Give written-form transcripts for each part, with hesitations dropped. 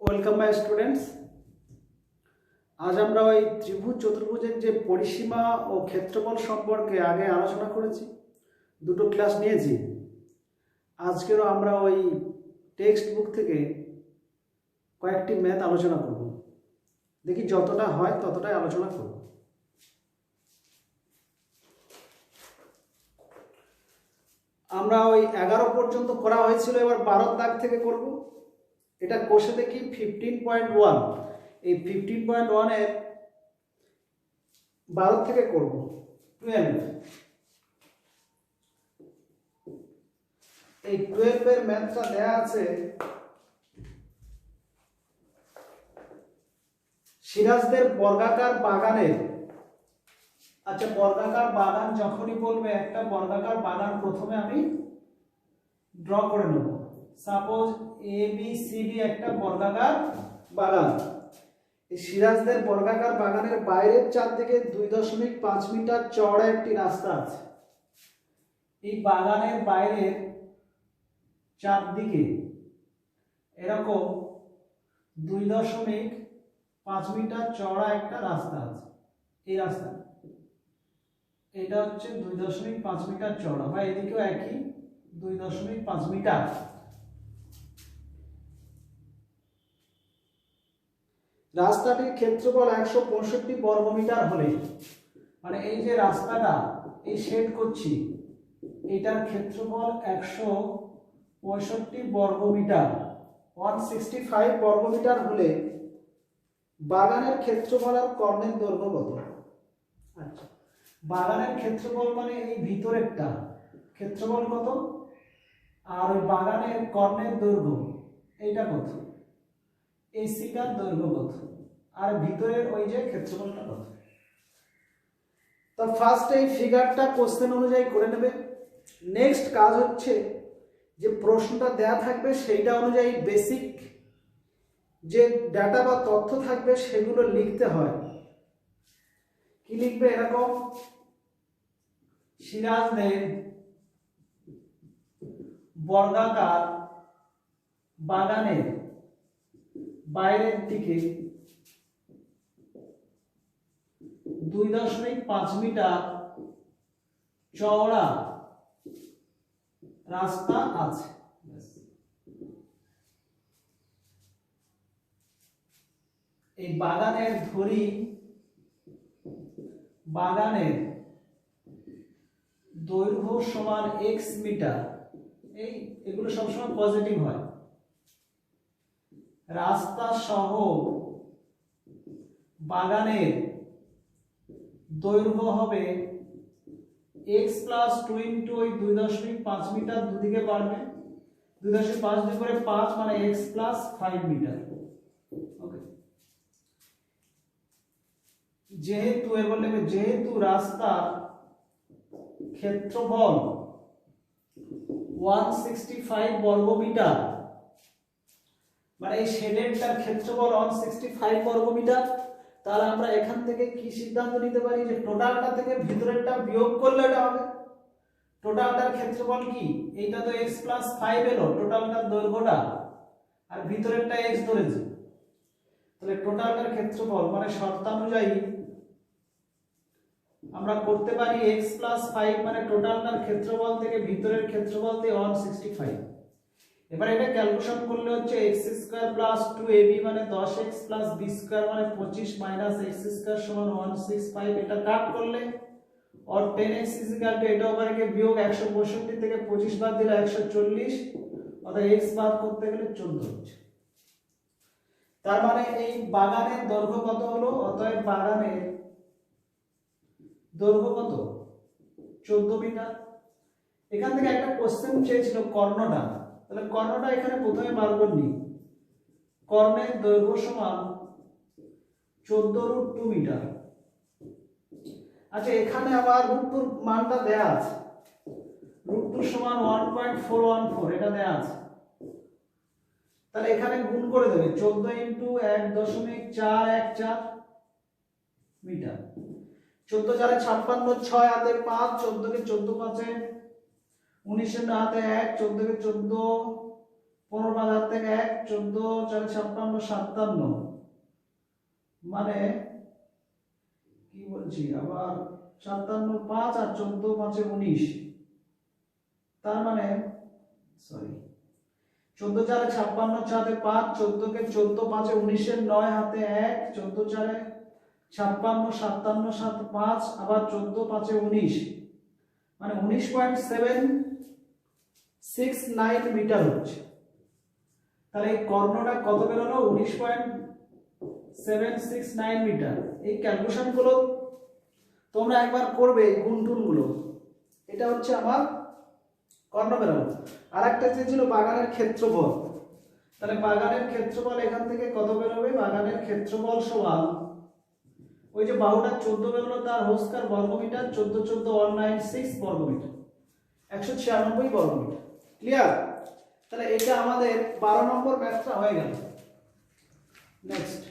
Welcome my students. আজ আমরা ওই ত্রিভুজ চতুর্ভুজের যে পরিসীমা ও ক্ষেত্রফল সম্পর্কে আগে আলোচনা করেছি, দুটো ক্লাস নিয়েছি। আজকেরও আমরা ওই টেক্সট বুক থেকে কয়েকটি ম্যাথ আলোচনা করব। দেখি যতটা হয় ততটাই আলোচনা করব। আমরা ওই 11 পর্যন্ত করা হয়েছিল, এবার 12 দাগ থেকে করব। এটা কোষে দেখি 15.1, এই 15.1 এর 12 থেকে করব 12। এই 12 এর ম্যাথটা দেয়া আছে। সিরাজদের বর্গাকার বাগানের, আচ্ছা বর্গাকার বাগান যখনই বলবে, একটা বর্গাকার বাগান প্রথমে আমি ড্র করে নেব। Suppose A B C D একটা বর্গাকার বাগান। এই সিরাজদের বর্গাকার বাগানের বাইরের চারদিকে 2.5 মিটার চওড়া একটি রাস্তা আছে। এই বাগানের বাইরের চারদিকে এরকম 2.5 মিটার চওড়া একটা রাস্তা আছে। এই রাস্তা এটা হচ্ছে 2.5 মিটার চওড়া, বা এদিকেও একই 2.5 মিটার। রাস্তাটির ক্ষেত্রফল 165 বর্গমিটার হলে, মানে এই যে রাস্তাটা এই শেড করছি, এটার ক্ষেত্রফল 165 বর্গমিটার, 165 বর্গমিটার হলে বাগানের ক্ষেত্রফল আর কর্ণের দৈর্ঘ্য কত? আচ্ছা, বাগানের ক্ষেত্রফল মানে এই ভিতরেরটা ক্ষেত্রফল কত, আর ওই বাগানের কর্ণের দৈর্ঘ্য এইটা কত, এই সিটার দৈর্ঘ্য কত, আর ভিতরের ওই যে ক্ষেত্রফলটা কত। তো ফার্স্ট এই ফিগারটা কোশ্চেন অনুযায়ী করে নেবে। নেক্সট কাজ হচ্ছে যে প্রশ্নটা দেয়া থাকবে সেইটা অনুযায়ী বেসিক যে ডাটা বা তথ্য থাকবে সেগুলো লিখতে হয়। কি লিখবে? এরকম সিরাজদের বর্গাকার বাগানের বাইরের দিকে 2.5 মিটার চওড়া রাস্তা আছে। এই বাগানের ধরি, বাগানের দৈর্ঘ্য সমান x মিটার, এগুলো সবসময় পজিটিভ হয়। রাস্তা সহ বাগানের দৈর্ঘ্য হবে x প্লাস 2 ইন্টু ওই 2.5 মিটার, দুদিকে বাড়বে 2.5 দুই করে 5, মানে x প্লাস 5 মিটার। ওকে, যেহেতু এবার লিখবে যেহেতু রাস্তার ক্ষেত্রফল 165 বর্গমিটার, মানে এই শেডেরটার ক্ষেত্রফল 165 বর্গমিটার, তাহলে আমরা এখান থেকে কি সিদ্ধান্ত নিতে পারি যে টোটালটা থেকে ভিতরেরটা বিয়োগ করলে এটা হবে। টোটালটার ক্ষেত্রফল কি? এইটা তো x প্লাস 5 এলো টোটালটার দৈর্ঘ্যটা, আর ভিতরেরটা x ধরেছি, তাহলে টোটালটার ক্ষেত্রফল মানে শর্তানুযায়ী আমরা করতে পারি x প্লাস 5 মানে টোটালটার ক্ষেত্রফল থেকে ভিতরের ক্ষেত্রফল থেকে 165। এবার এটা ক্যালকুলেশন করলে হচ্ছে x স্কয়ার প্লাস 2ab মানে 10x প্লাস b স্কয়ার মানে 25 মাইনাস x স্কয়ার সমান 165। এটা কাট করলে और 10x এটা উপরে বিয়োগ 165 থেকে 25 বাদ দিলে 140, অর্থাৎ x বাদ করতে গেলে 14 হচ্ছে। তার মানে এই বাগানের দৈর্ঘ্য কত হলো? অতএব বাগানের দৈর্ঘ্য কত? 14 মিটার। এখান থেকে একটা কোশ্চেন চেয়েছিল কর্ণটা, তাহলে কর্ণটা এখানে প্রথমে বার করনি। কর্ণের দৈর্ঘ্য সমান 14√2 মিটার। আচ্ছা, এখানে আবার √2 মানটা দেয়া আছে, √2 সমান 1.414, এটা দেয়া আছে। তাহলে এখানে গুণ করে দেবে 14 ইনটু 1.414 মিটার। 14 4 56, 6 হাতে 5, 14 কে 14 5 19 হাতে 1, 14 কে 14 15,500 থেকে 1 14 4 56 57 মানে কি বলছি আবার 57 5 আর 14 5 19 তার মানে সরি 14 4 56 4 5 14 কে 14 5 19 এর 9 হাতে 1 14 4 56 57 7 5 আবার 14 5 19 মানে 19.769 মিটার হচ্ছে। তাহলে এই কর্ণটা কত বেরোলো 19.769 মিটার। এই ক্যালকুলেশন গুলো তোমরা একবার করবে গুণটুন গুলো। এটা হচ্ছে আমার কর্ণ বেরোলো। আরেকটা ছিল বাগানের ক্ষেত্রফল। তাহলে বাগানের ক্ষেত্রফল এখান থেকে কত বেরোবে বাগানের ক্ষেত্রফল সমান ওই যে বাহুটা 14 বেরোলো তার হোল স্কয়ার বর্গমিটার 14 14 196 বর্গমিটার 196 বর্গমিটার। ক্লিয়ার? তাহলে এটা আমাদের 12 নম্বর ম্যাথটা হয়ে গেল। নেক্সট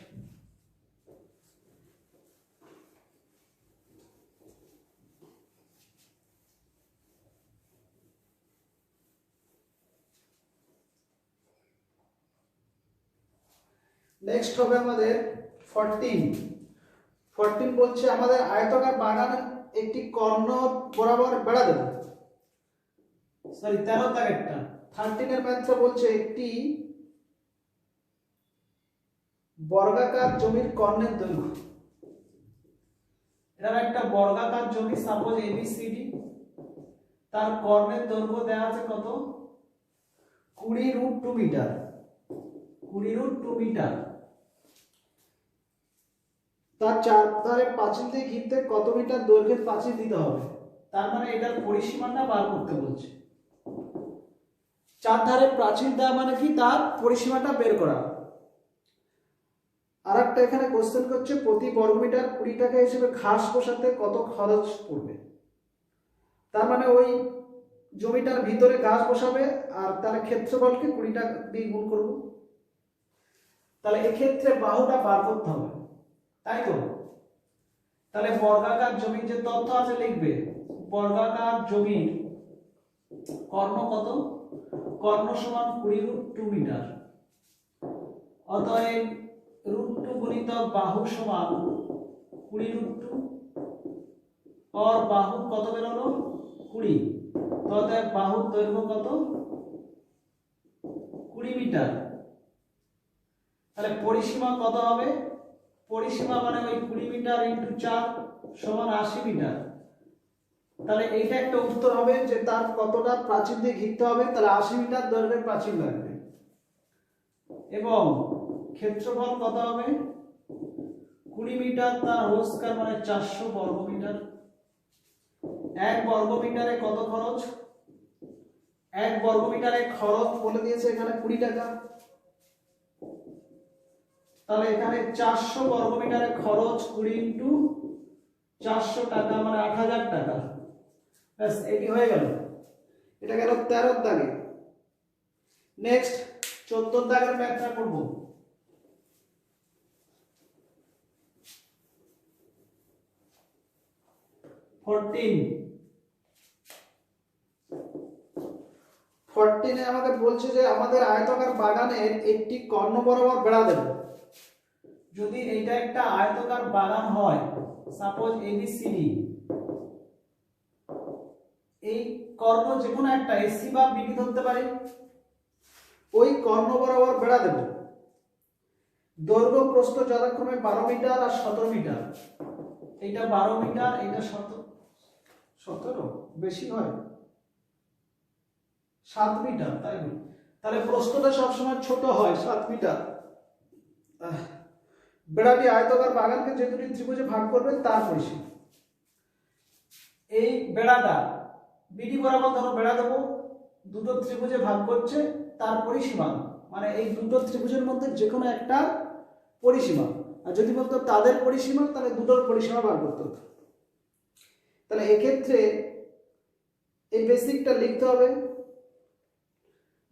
নেক্সট হবে আমাদের 14 বলছে আমাদের আয়তাকার বাগানের একটি কর্ণ বরাবর বেড়া দেব। সরি 13 দাগেরটা 13 এর ম্যাথটা বলছে একটি বর্গাকার জমির কর্ণের দৈর্ঘ্য। এটা একটা বর্গাকার জমি সাপোজ এবিসিডি তার কর্ণের দৈর্ঘ্য দেওয়া আছে কত 20√2 মিটার 20√2 মিটার। তার চারধারে পাঁচিল দিয়ে ঘিরতে কত মিটার দৈর্ঘ্যের পাঁচিল দিতে হবে। তার মানে এটার পরিসীমাটা বার করতে বলছে। চারধারে প্রাচীর দেওয়া মানে কি তার পরিসীমাটা বের করা। আরেকটা এখানে কোশ্চেন করছে প্রতি বর্গমিটার 20 টাকা হিসেবে ঘাস বসাতে কত খরচ পড়বে। তার মানে ওই জমিটার ভিতরে ঘাস বসাবে আর তার ক্ষেত্রফলকে 20 টাকা দিয়ে গুণ করব। তাহলে এক্ষেত্রে বাহুটা বার করতে হবে তাই তো। তাহলে বর্গাকার জমির যে তথ্য আছে লিখবে বর্গাকার জমির কর্ণ কত কর্ণ সমান 20√2 মিটার। অতএব √2 গুণিতক বাহু সমান 20√2 और বাহু কত বেরোলো 20। অতএব বাহুর দৈর্ঘ্য কত 20 মিটার। তাহলে পরিসীমা কত হবে পরিসীমা মানে ওই 20 মিটার ইনটু 4 সমান 80 মিটার। তাহলে এইটা একটা উত্তর হবে যে তার কতটা প্রাচীর দিয়ে ঘিরতে হবে। তাহলে 80 মিটার দৈর্ঘ্যের প্রাচীর লাগবে এবং ক্ষেত্রফল কত হবে 20 মিটার তার হোল স্কয়ার মানে 400 বর্গমিটার। 1 বর্গমিটারে কত খরচ 1 বর্গমিটারে খরচ বলে দিয়েছে এখানে 20 টাকা। তাহলে এখানে 400 বর্গমিটারে খরচ 20 ইনটু 400 টাকা মানে 8000 টাকা। ব্যাস এটি হয়ে গেল। এটা গেল 13 দাগে। নেক্সট 14 দাগের ম্যাথটা করব। ফোরটিনে আমাকে বলছে যে আমাদের আয়তাকার বাগানের একটি কর্ণ বরাবর বেড়া দেব। যদি এটা একটা আয়তাকার বাগান হয় সাপোজ এবিসিডি এই কর্ণ যে কোনো একটা এসি বা বিডি ধরতে পারি ওই কর্ণ বরাবর বেড়া দেব। দৈর্ঘ্য প্রস্থ যথাক্রমে 12 মিটার আর 17 মিটার। এইটা 12 মিটার এইটা 17 বেশি হয় 7 মিটার তাই না। তাহলে প্রস্থটা সবসময় ছোট হয় 7 মিটার। বেড়াটি আয়তাকার বাগানকে যে দুটি ত্রিভুজে ভাগ করবে তার পরিসীমা। এই বেড়াটা বিডি বরাবর ধরো বেড়া দেবো দুটো ত্রিভুজে ভাগ করছে তার পরিসীমা মানে এই দুটো ত্রিভুজের মধ্যে যে কোনো একটা পরিসীমা। আর যদি বলতো তাদের পরিসীমা তাহলে দুটোর পরিসীমা বার করতে হতো। তাহলে এক্ষেত্রে এই বেসিকটা লিখতে হবে।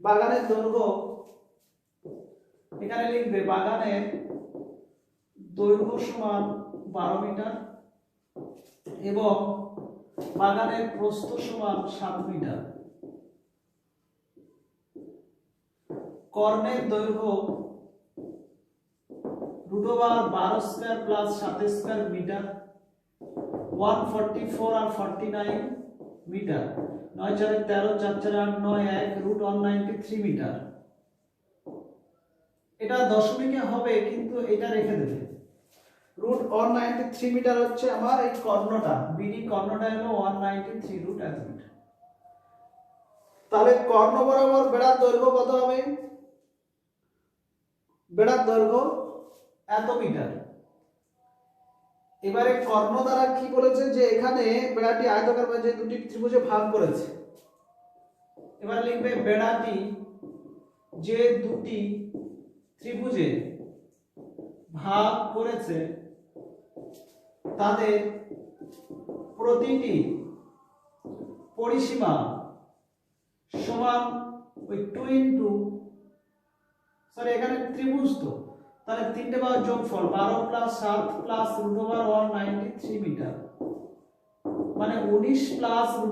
বাগানের দৈর্ঘ্য এখানে লিখবে বাগানের দৈর্ঘ্য সমান 12 মিটার এবং বাগানের প্রস্থ সমান 7 মিটার। কর্ণের দৈর্ঘ্য √12 স্কয়ার প্লাস 7 স্কয়ার মিটার 144 আর 49 মিটার 9 4 13 4 4 8 9 1 √193 মিটার। এটা দশমিকে হবে কিন্তু এটা রেখে দেবে। √193 মিটার হচ্ছে আমার এই কর্ণটা, বিডি কর্ণটা হলো 193 √1 মিটার। তাহলে কর্ণ বরাবর বেড়ার দৈর্ঘ্য কত হবে? বেড়ার দৈর্ঘ্য এত মিটার। এবারে কর্ণ দ্বারা কি বলেছে যে এখানে বেড়াটি আয়তাকার যে দুটি ত্রিভুজে ভাগ করেছে। এবার লিখবে বেড়াটি যে দুটি ত্রিভুজে ভাগ করেছে তাদের প্রতিটি পরিসীমা সমান ওই 2 সরি এখানে ত্রিভুজ তো, তাহলে তিনটে বার যোগফল 12 + 7 + √193 মিটার, মানে 19 +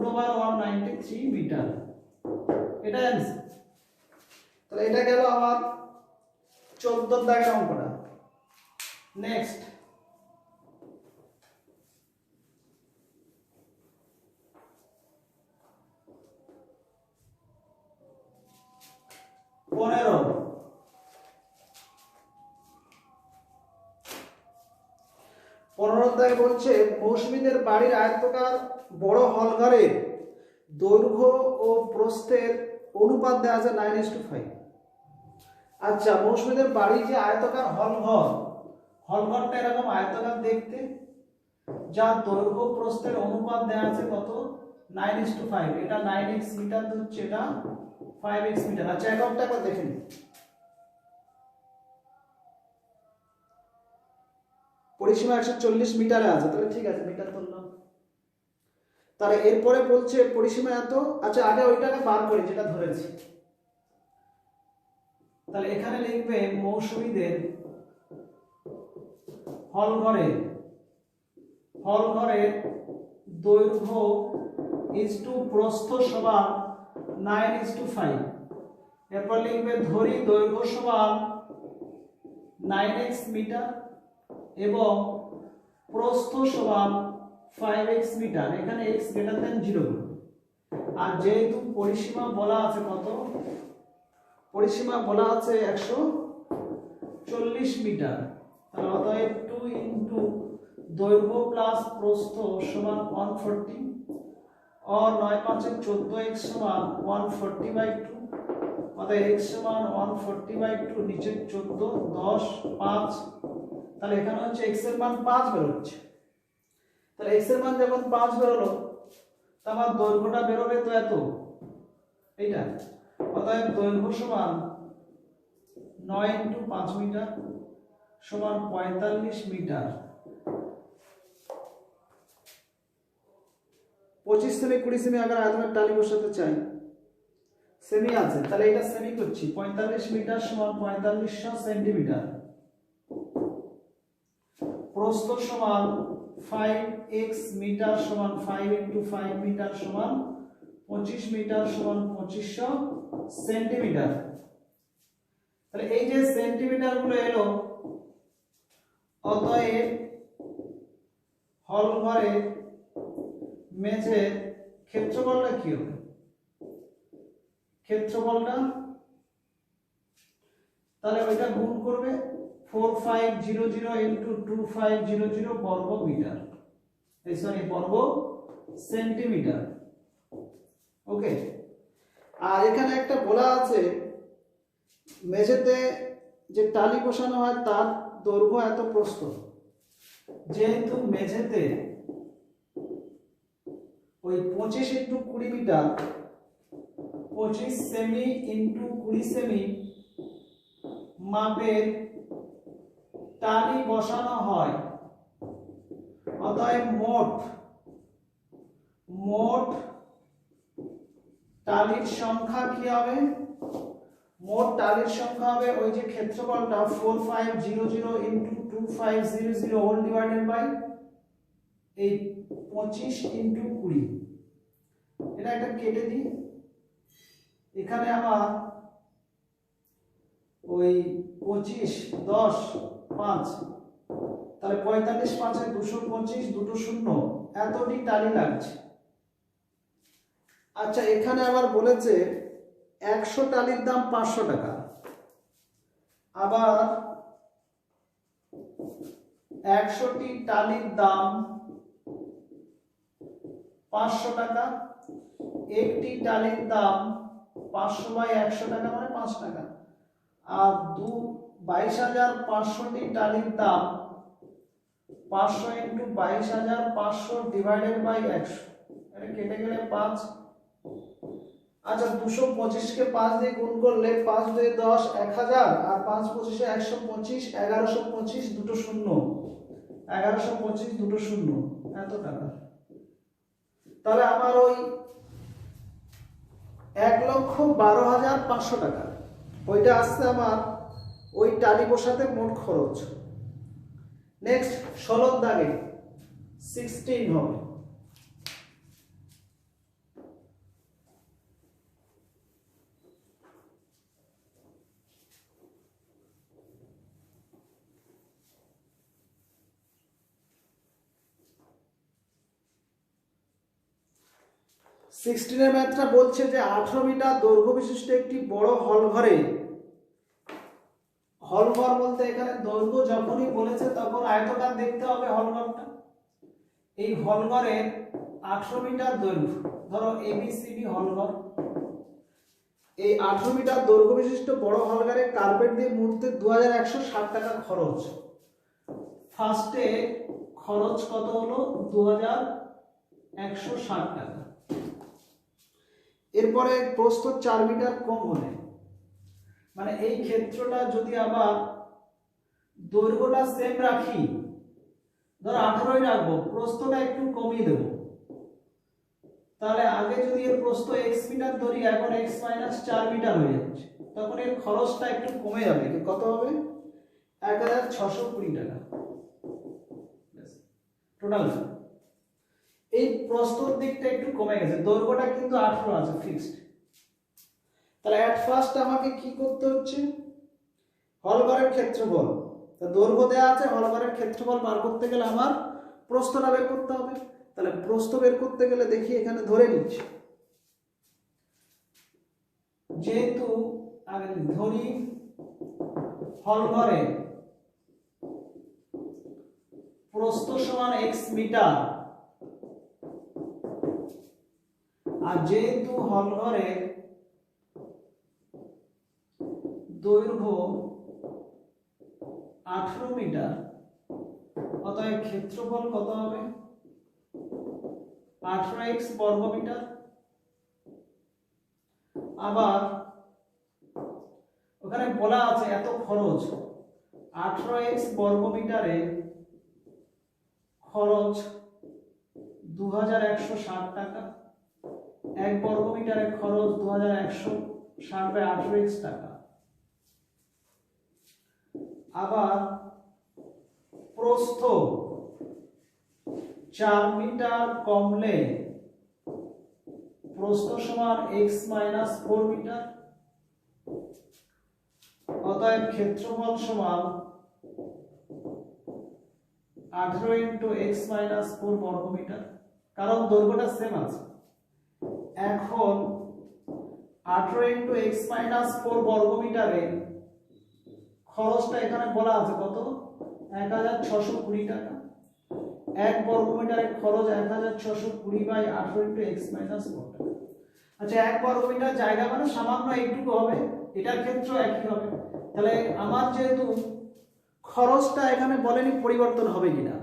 √193 মিটার। এটা অ্যান্সার। তাহলে এটা গেল আমার 14 দাগের অঙ্কটা। নেক্সট পনেরো দাগে বলছে মৌসুমীদের বাড়ির আয়তাকার বড় হলঘরের দৈর্ঘ্য ও প্রস্থের অনুপাত দেওয়া আছে 9:5। আচ্ছা, মৌসুমীদের বাড়ি যে আয়তাকার হলঘরটা এরকম আয়তাকার দেখতে, যার দৈর্ঘ্য প্রস্থের অনুপাত দেওয়া আছে কত? 9:5। এটা 9x মিটার হচ্ছে, এটা 5x মিটার। আচ্ছা, এককটা একবার দেখে নিন। পরিসীমা 140 মিটারে আছে, তাহলে ঠিক আছে, মিটার ধরলাম। তাহলে এরপরে বলছে পরিসীমা এত। আচ্ছা, আগে ওইটাকে বার করি যেটা ধরেছি। তাহলে এখানে লিখবে মৌসুমীদের হলঘরের দৈর্ঘ্য প্রস্থ সমান 9:5। এরপর লিখবে ধরি দৈর্ঘ্য সমান 9x মিটার এবং প্রস্থ সমান 5x মিটার। এখানে x > 0। আর যেহেতু পরিসীমা বলা আছে কত? পরিসীমা বলা আছে 140 মিটার। তাহলে অতএব 2 দৈর্ঘ্য প্লাস প্রস্থ সমান 140 और 9 5 14x সমান 140/2। অতএব x সমান 140/2, নিচে 14 10 5। তাহলে এখানে হচ্ছে x এর মান 5 বের হচ্ছে। তাহলে x এর মান যখন 5 বের হলো, তাহলে দৈর্ঘ্যটা বের হবে তো এত, এইটা। অতএব দৈর্ঘ্য সমান 9 × 5 মিটার সমান 45 মিটার। 25 সেমি 20 সেমি अगर আয়তনের টালি বসাতে চাই, সেমি আছে, তাহলে এটা সেমি করছি। 45 মিটার সমান 4500 সেন্টিমিটার। প্রস্থ সমান 5x মিটার সমান 5 × 5 মিটার সমান 25 মিটার সমান 2500 সেন্টিমিটার। তাহলে এই যে সেন্টিমিটার গুলো এলো, অতএব হলঘরের মেঝের ক্ষেত্রফলটা কি হবে? ক্ষেত্রফলটা তাহলে ওইটা গুণ করবে 4500 × 2500 বর্গ মিটার, বর্গ সেন্টিমিটার। ওকে। আর এখানে একটা বলা আছে মেঝেতে যে টালি বসানো হয় তার দৈর্ঘ্য এত, প্রস্থ। যেহেতু মেঝেতে ওই 25 × 20 মিটার 25 সেমি × 20 সেমি মাপের টালি বসানো হয়, অতএব মোট টালির সংখ্যা কি হবে? মোট টালির সংখ্যা হবে ওই যে ক্ষেত্রফলটা 4500 × 2500 হোল ডিভাইডেড বাই এই 25 × 20। এটা একটা কেটে দিই। এখানে আমার ওই 25 10 5, তাহলে 45 5 225, দুটো শূন্য, এতটি টালি লাগছে। আচ্ছা এখানে আবার বলেছে 100 টালির দাম 500 টাকা, আবার 100টি টালির দাম 500 টাকা, একটি টালির দাম 500 বাই 100 টাকা মানে 5 টাকা, আর 22,500টি টালির দাম 500 ইন্টু 22,500 ডিভাইডেড বাই 100, এটা কেটে গেলে 5। আচ্ছা 225কে 5 দিয়ে গুণ করলে 5 2 10 1000, আর 5 25 125, 1125 দুটো শূন্য, 1125 দুটো শূন্য, এত টাকা। তাহলে আমার ওই 1,12,500 টাকা, ওইটা আসছে আমার ওই টালি বসাতে মোট খরচ। নেক্সট 16 দাগে 16 হবে। সিক্সটিনের ম্যাথটা বলছে যে 18 মিটার দৈর্ঘ্য বিশিষ্ট একটি বড় হল ঘরে, হল ঘর বলতে এখানে দৈর্ঘ্য যখনই বলেছে তখন আয়তকার দেখতে হবে হলঘরটা। এই হলঘরের 18 মিটার দৈর্ঘ্য, ধরো এবিসিডি হলঘর, এই 18 মিটার দৈর্ঘ্য বিশিষ্ট বড় হলঘরে কার্পেট দিয়ে মুড়তে 2160 টাকা খরচ। ফার্স্টে খরচ কত হলো 2160 টাকা। এরপরে প্রস্থ 4 মিটার কম হলে, মানে এই ক্ষেত্রটা যদি আবার দৈর্ঘ্যটা সেম রাখি, ধর 18ই রাখবো, প্রস্থটা একটু কমিয়ে দেব, তাহলে আগে যদি এর প্রস্থ x মিটার ধরি, এখন x - 4 মিটার হয়ে যাচ্ছে, তখন এর খরচটা একটু কমে যাবে। কত হবে 1620 টাকা টোটাল। এই প্রস্থর দিকটা একটু কমে গেছে, দৈর্ঘ্যটা কিন্তু 18 আছে ফিক্সড। তাহলে এট ফার্স্ট আমাকে কি করতে হচ্ছে, হলঘরের ক্ষেত্রফল, দৈর্ঘ্য দেওয়া আছে, হলঘরের ক্ষেত্রফল বার করতে গেলে আমার প্রস্থটা বের করতে হবে। তাহলে প্রস্থ বের করতে গেলে দেখি এখানে ধরে নিচ্ছি, যেহেতু আগে ধরি হলঘরে প্রস্থ সমান x মিটার, আর যেহেতু হলঘরে দৈর্ঘ্য 18 মিটার, অতএব ক্ষেত্রফল কত হবে 18x বর্গ মিটার। আবার ওখানে বলা আছে এত খরচ, 18x বর্গ মিটারে খরচ 2160 টাকা, 1 বর্গ মিটারে খরচ 2160 বাই 18x টাকা। আবার প্রস্থ 4 মিটার কমলে প্রস্থ সমান x - 4 মিটার, অতএব ক্ষেত্রফল সমান 18 ইন্টু x - 4 বর্গ মিটার, কারণ দৈর্ঘ্যটা সেম আছে। এখন 18 ইন্টু x - 4 বর্গ মিটারে খরচটা এখানে বলা আছে কত 1620 টাকা, 1 বর্গ মিটারের খরচ 1620 বাই 18 ইন্টু x - 4 টাকা। আচ্ছা 1 বর্গ মিটার জায়গা মানে সামান্য একটুকু হবে, এটার ক্ষেত্রেও একই হবে। তাহলে আমার যেহেতু খরচটা এখানে বলেনি পরিবর্তন হবে কিনা,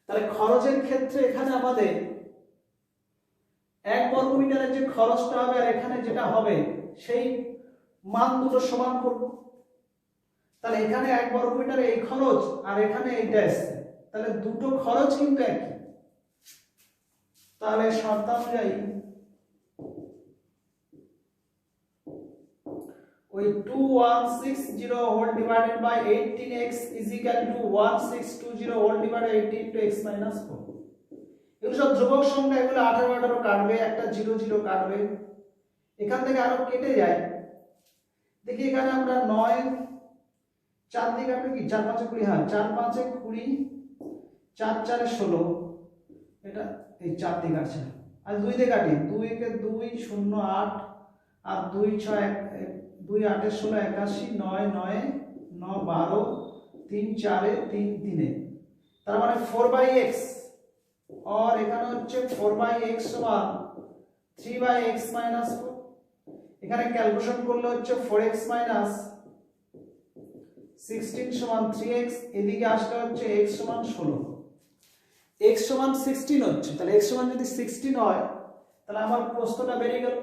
তাহলে খরচের ক্ষেত্রে এখানে আমাদের 1 বর্গ মিটারের যে খরচটা হবে আর এখানে যেটা হবে সেই মান দুটো সমান করব। তাহলে এখানে 1 বর্গ মিটারে এই খরচ আর এখানে এইটা আসছে, তাহলে দুটো খরচ কিন্তু একই। তাহলে শর্ত অনুযায়ী ওই 2160 whole divided by 18x is equal to 1620 whole divided 18 into x - 4। এগুলো সব ধ্রুবক সংখ্যা, এগুলো 18 18 কাটবে, একটা 0 0 কাটবে, এখান থেকে আরো কেটে যায়। দেখি এখানে আমরা 9 4 দিয়ে কাটবে কি 4 5 20, হ্যাঁ 4 5 20, 4 4 16, এটা এই 4 দিয়ে কাটছে না, আর 2 দিয়ে কাটি, 2 কে 2 0 8, আর 2 6 2 8 16 81, 9 9 9 12, 3 4 3 3, তার মানে 4/x, और এখানে হচ্ছে 4/x সমান 3/x - 4, এখানে ক্যালকুলেশন করলে হচ্ছে 4x - 16 সমান 3x, এদিকে আসলে হচ্ছে x সমান 16, x সমান 16 হচ্ছে, তাহলে x সমান যদি 16 হয় তাহলে আমার প্রস্থটা বেরিয়ে গেল,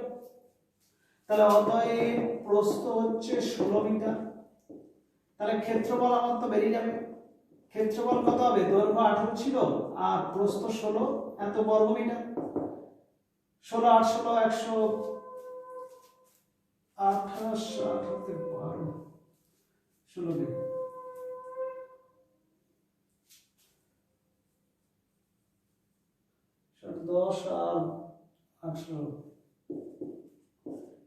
তাহলে অতএব প্রস্থ হচ্ছে 16 মিটার, তাহলে ক্ষেত্রফল আমার তো বেরিয়ে যাবে, ক্ষেত্রফল কত হবে, দৈর্ঘ্য 18 ছিল আর প্রস্থ 16, এত বর্গ মিটার, 16 8 16 128 18 12 16 কে 10 আর 18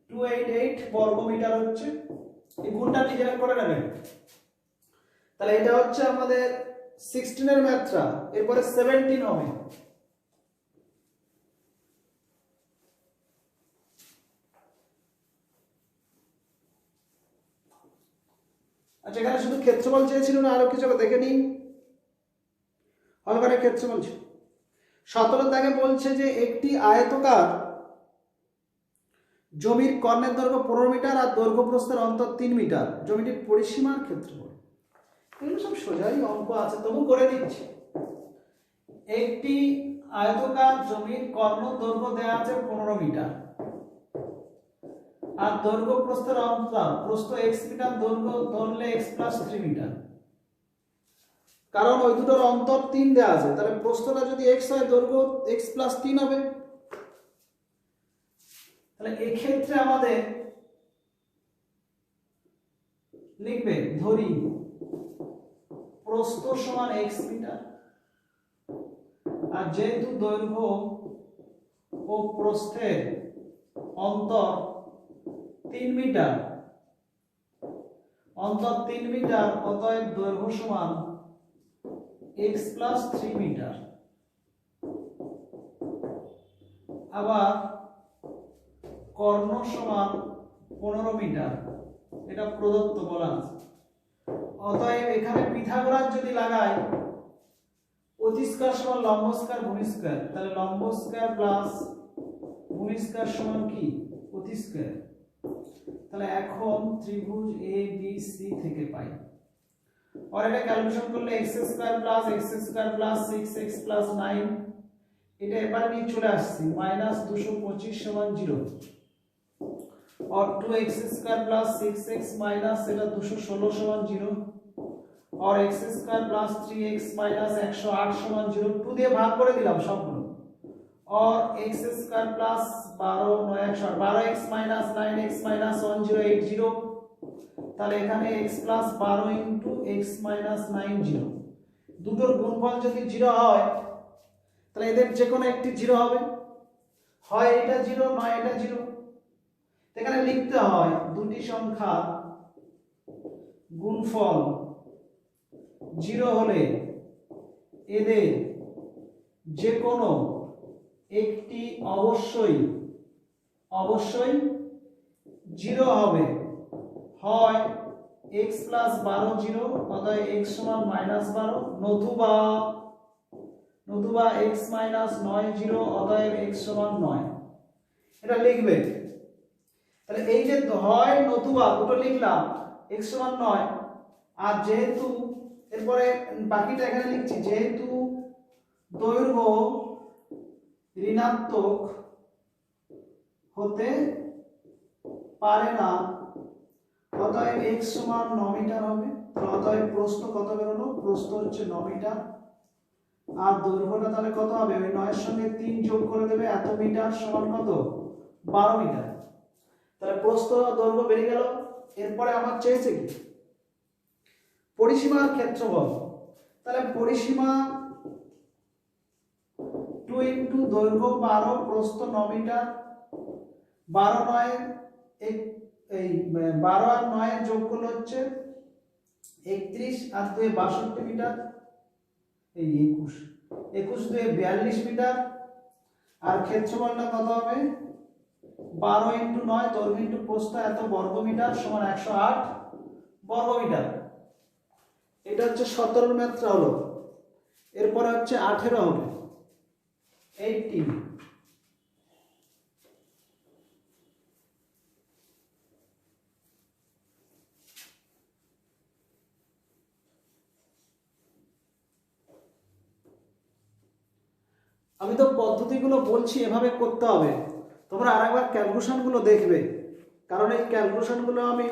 288 বর্গ মিটার হচ্ছে, এই গুণটা নিজেরা করে নেবেন। তাহলে এটা হচ্ছে আমাদের 16 এর মাত্রা, এরপরে 17 হবে, আচ্ছা এখানে শুধু ক্ষেত্রফল চেয়েছিল না আরো কিছু দেখে নিন, হলঘরের ক্ষেত্রফল ছিল 17 দাগে বলছে যে একটি আয়তকার জমির কর্ণের দৈর্ঘ্য 15 মিটার আর দৈর্ঘ্য প্রস্থের অন্তর 3 মিটার, জমিটির পরিসীমার ক্ষেত্রফল, এগুলো সব সোজাই অঙ্ক আছে, তবু করে দিচ্ছি। একটি আয়তকার জমির কর্ণ দৈর্ঘ্য দেওয়া আছে 15 মিটার আর দৈর্ঘ্য প্রস্থের অন্তর, প্রস্থ x মিটার, দৈর্ঘ্য ধরলে x + 3 মিটার, কারণ ওই দুটোর অন্তর 3 দেওয়া আছে, তাহলে প্রস্থটা যদি x হয় দৈর্ঘ্য x + 3 হবে, তাহলে এই ক্ষেত্রে আমাদের লিখবে, ধরি প্রস্থ সমান x মিটার আর যেহেতু দৈর্ঘ্য ও প্রস্থের অন্তর 3 মিটার, অন্তর 3 মিটার, অতএব দৈর্ঘ্য সমান x + 3 মিটার, আবার কর্ণ সমান 15 মিটার, এটা প্রদত্ত বলা আছে। অতএব এখানে পিথাগোরাস যদি লাগাই, অতিস্কার সমান লম্ব স্কয়ার ভূমি স্কয়ার, তাহলে লম্ব স্কয়ার প্লাস ভূমি স্কয়ার সমান কি, অতিস্কয়ার, তাহলে এখন ত্রিভুজ এ বি সি থেকে পাই, আর এটা ক্যালকুলেশন করলে x² + x² + 6x + 9, এটা এবারে নিয়ে চলে আসছে -225 সমান 0, और 2x² + 6x माइनस এটা 216 সমান 0, और x² + 3x माइनस 108 সমান 0, 2 দিয়ে ভাগ করে দিলাম সবগুলো, और x² + 12 9 108, 12x - 9x - 1080, তাহলে এখানে x + 12 * x - 9 0, দুটোর গুণফল যদি 0 হয় তাহলে এদের যে কোনো একটি 0 হবে, হয় এটা 0 নয় এটা 0, এখানে লিখতে হয় দুটি সংখ্যা গুণফল 0 হলে এদের যে কোনো একটি অবশ্যই 0 হবে, হয় x + 12 0, অতএব x সমান -12, নতুবা x - 9 0, অতএব x সমান 9, এটা লিখবে। তাহলে এই যে হয় নতুবা দুটো লিখলাম, x সমান 9, আর যেহেতু এরপরে বাকিটা এখানে লিখছি, যেহেতু দৈর্ঘ্য ঋণাত্মক হতে পারে না, অতএব x সমান 9 মিটার হবে, অতএব প্রস্থ কত বেরোলো, প্রস্থ হচ্ছে 9 মিটার, আর দৈর্ঘ্যটা তাহলে কত হবে, ওই 9 এর সঙ্গে 3 যোগ করে দেবে, এত মিটার সমান কত, 12 মিটার, তাহলে প্রস্থ দৈর্ঘ্য বেরিয়ে গেল। এরপরে আমার চেয়েছে কি, পরিসীমার ক্ষেত্রফল, তাহলে পরিসীমা 2 * দৈর্ঘ্য 12, প্রস্থ 9 মিটার, 12 9 এই 12 আর 9 এর যোগ করলে হচ্ছে 31 আর 2 62 মিটার, এই 21, 21 2 42 মিটার। আর ক্ষেত্রফলটা কত হবে? 12 × 9 দৈর্ঘ্য ইন্টু প্রস্থ এত বর্গ মিটার সমান 108 বর্গ মিটার। এটা হচ্ছে 17 মাত্রা হলো। এরপরে হচ্ছে 18 হবে, 18। আমি তো পদ্ধতিগুলো বলছি এভাবে করতে হবে, তোমরা আরেকবার ক্যালকুলেশনগুলো দেখবে, কারণ এই ক্যালকুলেশনগুলো আমি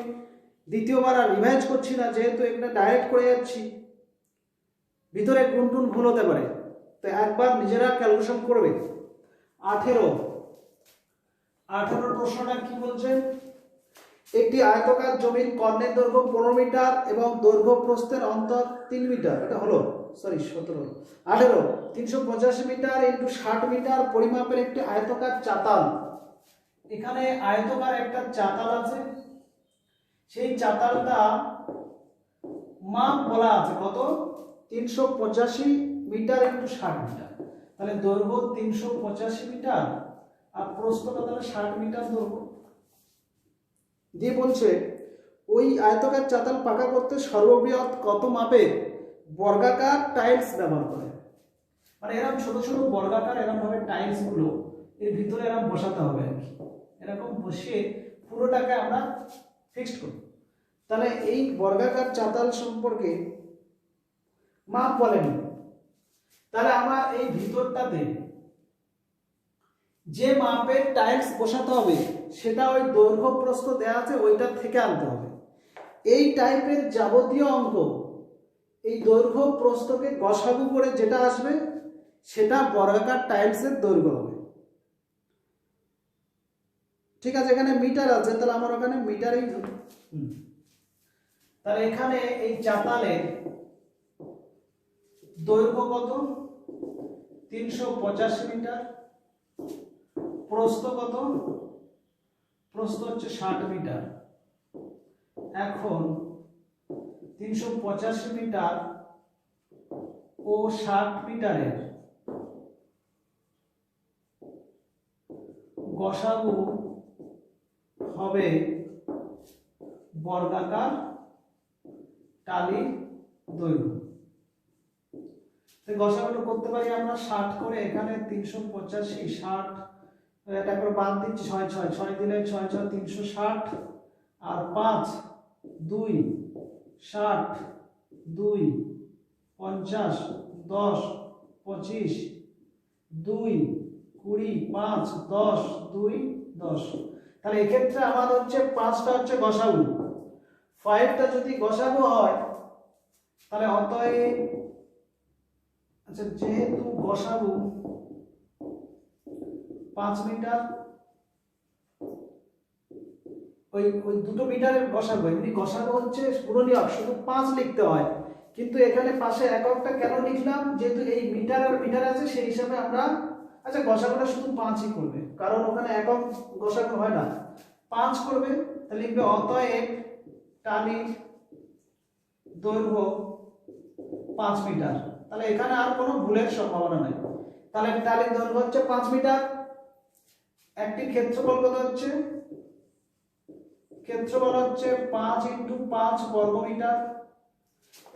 দ্বিতীয়বার আর রিভাইজ করছি না, যেহেতু এখানে ডাইরেক্ট করে যাচ্ছি, ভিতরে কোন কোন ভুল হতে পারে, তো একবার নিজেরা ক্যালকুলেশন করবে। 18 প্রশ্নটা কি বলছে? একটি আয়তাকার জমির কর্ণের দৈর্ঘ্য 15 মিটার এবং দৈর্ঘ্য প্রস্থের অন্তর 3 মিটার, এটা হলো 18 385 মিটার ইন্টু 60 মিটার পরিমাপের একটি আয়তাকার চাতাল। এখানে আয়তাকার একটা চাতাল আছে, সেই চাতালটা মাপ বলা আছে কত? 385 মিটার ইন্টু 60 মিটার। তাহলে দৈর্ঘ্য 385 মিটার আর প্রস্থটা তাহলে 60 মিটার দৈর্ঘ্য। দিয়ে বলছে ওই আয়তাকার চাতাল পাকা করতে সর্ববৃহৎ কত মাপের বর্গাকার টাইলস ব্যবহার করে। মানে এরকম ছোট ছোট বর্গাকার এরকম ভাবে টাইলস গুলো এর ভিতরে এরকম বসাতে হবে আর কি, এরকম বসিয়ে পুরোটাকে আমরা ফিক্সড করব। তাহলে এই বর্গাকার চাতাল সম্পর্কে মাপ বলেন, তাহলে আমার এই ভিতরটাতে যে মাপের টাইলস বসাতে হবে সেটা ওই দৈর্ঘ্য প্রস্থ দেওয়া আছে ওইটার থেকে আনতে হবে। এই টাইপের যাবতীয় অঙ্ক এই দৈর্ঘ্য প্রস্থকে গসাগু করে যেটা আসবে সেটা বর্গাকার টাইলসের দৈর্ঘ্য হবে। ঠিক আছে, এখানে মিটার আছে, তাহলে আমার ওখানে মিটারেই ধরব। তাহলে এখানে এই চাতালের দৈর্ঘ্য কত? 385 মিটার। প্রস্থ কত? প্রস্থ হচ্ছে 60 মিটার। এখন 385 মিটার ও 60 মিটারের গসাগু হবে বর্গাকার টালির দৈর্ঘ্য। গসাগুলো করতে পারি আমরা 60 করে, এখানে 385 60 এটা করে বাদ দিচ্ছি, 6 6 6 দিলে 6 6 360 আর 5 2 60 2 50 10 25 2 20 5 10 2 10। তাহলে এক্ষেত্রে আমার হচ্ছে 5টা হচ্ছে গসাগু, 5টা যদি গসাগু হয় তাহলে অতএব আচ্ছা যেহেতু গসাগু 5 মিটার, ওই দুটো মিটারের গসাগু, এমনি গসাগু হচ্ছে গুণনীয়ক শুধু 5 লিখতে হয়, কিন্তু এখানে পাশে এককটা কেন লিখলাম? যেহেতু এই মিটার আর মিটার আছে সেই হিসাবে আমরা আচ্ছা গসাগুটা শুধু 5ই করবে, কারণ ওখানে একক গসাগু হয় না, 5 করবে। তাহলে লিখবে অতএব টালির দৈর্ঘ্য 5 মিটার। তাহলে এখানে আর কোনো ভুলের সম্ভাবনা নেই। তাহলে টালির দৈর্ঘ্য হচ্ছে 5 মিটার। একটি ক্ষেত্রফল কত হচ্ছে? ক্ষেত্রফল হচ্ছে 5 × 5 বর্গ মিটার।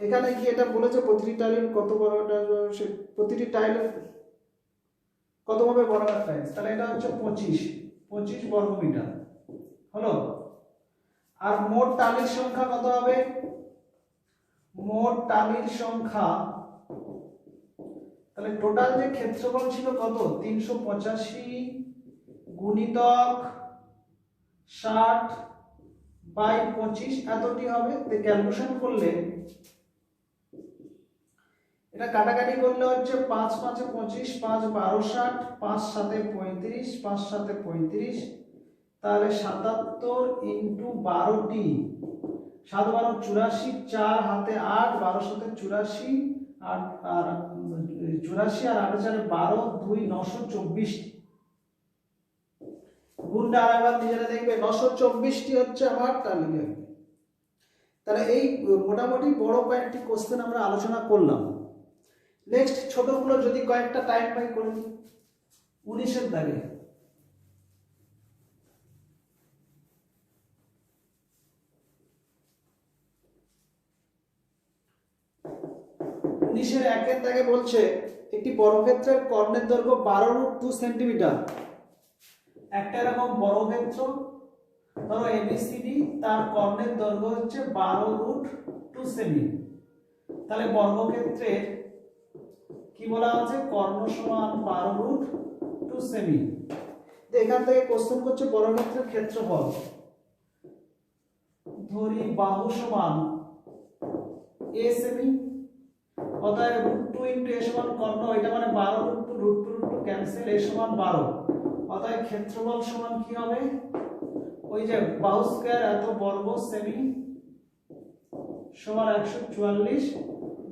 এখানে কি এটা বলেছে প্রতিটি টাইলের কত বর্গটা, প্রতিটি টাইলের কত হবে বর্গাকার টাইলস? তাহলে এটা হচ্ছে 25 বর্গ মিটার হলো। আর মোট টালির সংখ্যা কত হবে? মোট টালির সংখ্যা, তাহলে টোটাল যে ক্ষেত্রফল ছিল কত? 385 গুণিতক 60/25 এতটি হবে। ক্যালকুলেশন করলে এটা কাটাকাটি করলে হচ্ছে 5 5 25 5 12 60 5 7 35 5 7 35, তাহলে 77 × 12টি 7 12 84, 4 হাতে 8 12 7 84 আর 84 আর 8 4 12 2 924। গুণটা আরেকবার নিজেরা দেখবে, 924টি হচ্ছে আমার টালি। তাহলে এই মোটামুটি বড় কয়েকটি কোশ্চেন আমরা আলোচনা করলাম। নেক্সট ছোটগুলো যদি কয়েকটা টাইম পাই করে নিই। 19-এর দাগে একের দাগে বলছে একটি বর্গক্ষেত্রের কর্ণের দৈর্ঘ্য 12√2 সেন্টিমিটার। একটা এরকম বর্গক্ষেত্র ধরো এবিসিডি, তার কর্ণের দৈর্ঘ্য হচ্ছে 12√2 সেমি। তাহলে বর্গক্ষেত্রের কি বলা আছে, কর্ণ সমান 12√2 সেমি। এখান থেকে কোশ্চেন করছে বর্গক্ষেত্রের ক্ষেত্রফল। ধরি বাহু সমান a সেমি, অতএব √2 * a সমান কর্ণ, এটা মানে 12√2 ক্যান্সেল, a সমান 12। অতএব ক্ষেত্রফল সমান কি হবে, ওই যে বাহু স্কয়ার এত বর্গ সেমি সমান 144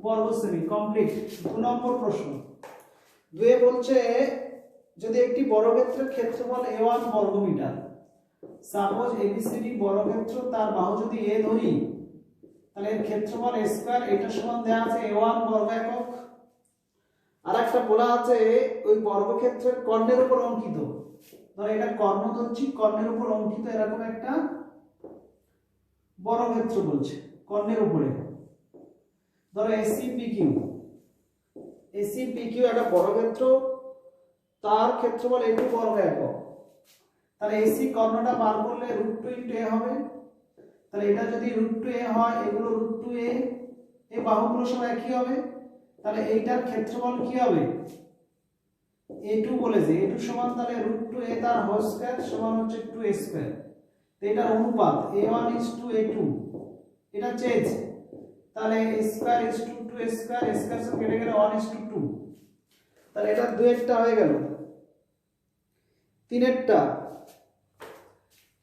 বর্গ সেমি। কমপ্লিট। 2 নম্বর প্রশ্ন। 2 বলছে যদি একটি বর্গক্ষেত্রের ক্ষেত্রফল a1 বর্গমিটার, সাপোজ এবিসিডি বর্গক্ষেত্র, তার বাহু যদি a ধরি, তাহলে এর ক্ষেত্রফল a স্কয়ার, এটা সমান দেয়া আছে a1 বর্গ একক। আরেকটা বলা আছে ওই বর্গক্ষেত্রের কর্ণের উপর অঙ্কিত, ধর এটা কর্ণ ধরছি, কর্ণের উপর অঙ্কিত এরকম একটা বর্গক্ষেত্র বলছে, কর্ণের উপরে ধরো এসিপিকিউ একটা বর্গক্ষেত্র, তার ক্ষেত্রফল a2 বর্গ একক। তাহলে এসি কর্ণটা বার করলে √2 * a হবে। তাহলে এটা যদি √2a হয়, এগুলো √2a, এই বাহুগুলো সব একই হবে। তাহলে এইটার ক্ষেত্রফল কি হবে, a2 বলেছে, a2 সমান তাহলে √2a তার হোল স্কয়ার সমান হচ্ছে 2a স্কয়ার। তো এটার অনুপাত a1 * a2, এটা চেঞ্জ। তাহলে a square = 2a square, a square সব কেটে গেলে 1:2। তাহলে এটা 2-এরটা হয়ে গেল। 3-এরটা,